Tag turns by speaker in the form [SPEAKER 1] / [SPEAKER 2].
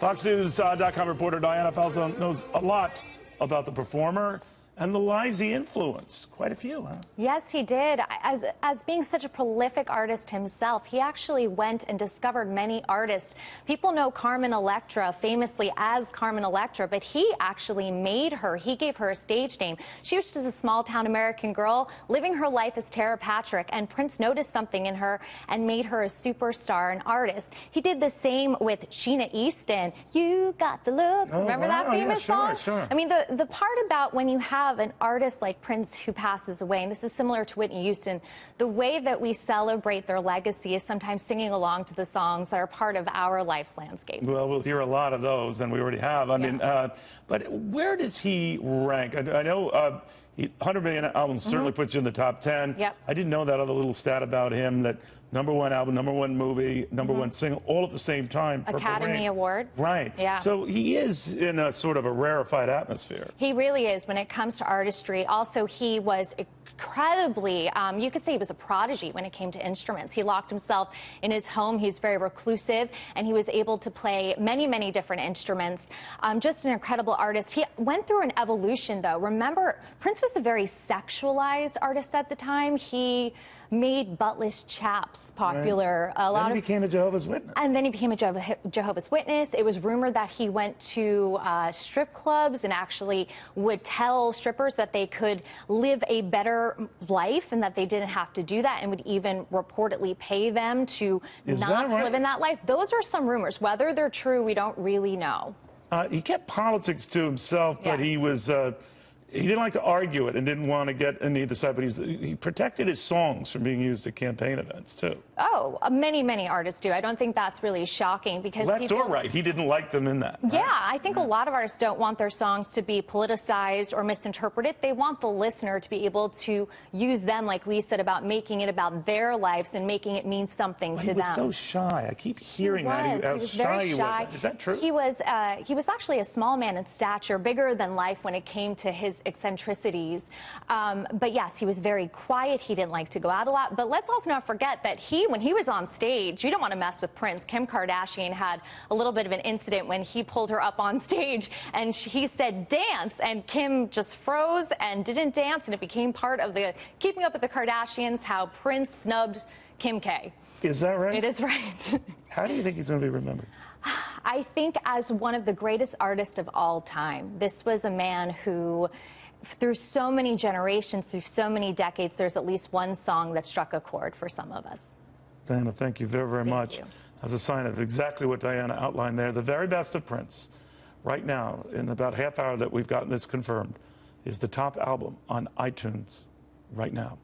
[SPEAKER 1] FoxNews.com reporter Diana Falzone knows a lot about the performer and the lives he influenced. Quite a few, huh?
[SPEAKER 2] Yes, he did. As being such a prolific artist himself, he actually went and discovered many artists. People know Carmen Electra famously as Carmen Electra, but he actually made her. He gave her a stage name. She was just a small-town American girl living her life as Tara Patrick, and Prince noticed something in her and made her a superstar, an artist. He did the same with Sheena Easton. You got the look.
[SPEAKER 1] Oh,
[SPEAKER 2] remember
[SPEAKER 1] wow,
[SPEAKER 2] that famous
[SPEAKER 1] yeah,
[SPEAKER 2] song?
[SPEAKER 1] Sure.
[SPEAKER 2] I mean, the part about when you have an artist like Prince who passes away, and this is similar to Whitney Houston, the way that we celebrate their legacy is sometimes singing along to the songs that are part of our life's landscape.
[SPEAKER 1] Well, we'll hear a lot of those, and we already have. I mean, but where does he rank? I know 100 million albums certainly puts you in the top 10.
[SPEAKER 2] Yep.
[SPEAKER 1] I didn't know that other little stat about him, that #1 album, #1 movie, #1 single, all at the same time.
[SPEAKER 2] Academy Award.
[SPEAKER 1] Right.
[SPEAKER 2] Yeah.
[SPEAKER 1] So he is in a sort of a rarefied atmosphere.
[SPEAKER 2] He really is when it comes to artistry. Also, he was incredibly, you could say he was a prodigy when it came to instruments. He locked himself in his home. He's very reclusive, and he was able to play many, many different instruments. Just an incredible artist. He went through an evolution, though. Remember, Prince was a very sexualized artist at the time. He made buttless chaps popular.
[SPEAKER 1] Right. Then he became a Jehovah's Witness.
[SPEAKER 2] And then he became a Jehovah's Witness. It was rumored that he went to strip clubs and actually would tell strippers that they could live a better life and that they didn't have to do that, and would even reportedly pay them to not live in that life. Those are some rumors. Whether they're true, we don't really know.
[SPEAKER 1] He kept politics to himself, but he was... he didn't like to argue it and didn't want to get on either side, but he protected his songs from being used at campaign events, too.
[SPEAKER 2] Oh, many, many artists do. I don't think that's really shocking because
[SPEAKER 1] left or right, he didn't like them in that.
[SPEAKER 2] Yeah, I think a lot of artists don't want their songs to be politicized or misinterpreted. They want the listener to be able to use them, like we said, about making it about their lives and making it mean something to them.
[SPEAKER 1] He was so shy. I keep hearing that.
[SPEAKER 2] He was very shy.
[SPEAKER 1] Is that true?
[SPEAKER 2] He was actually a small man in stature, bigger than life when it came to his eccentricities. But yes, he was very quiet. He didn't like to go out a lot. But let's also not forget that when he was on stage, you don't want to mess with Prince. Kim Kardashian had a little bit of an incident when he pulled her up on stage and he said dance, and Kim just froze and didn't dance, and it became part of the Keeping Up with the Kardashians, how Prince snubbed Kim K.
[SPEAKER 1] Is that right?
[SPEAKER 2] It is right.
[SPEAKER 1] How do you think he's going to be remembered?
[SPEAKER 2] I think as one of the greatest artists of all time. This was a man who, through so many generations, through so many decades, there's at least one song that struck a chord for some of us.
[SPEAKER 1] Diana, thank you very, very much.
[SPEAKER 2] You.
[SPEAKER 1] As a sign of exactly what Diana outlined there, the very best of Prince, right now, in about half hour that we've gotten this confirmed, is the top album on iTunes right now.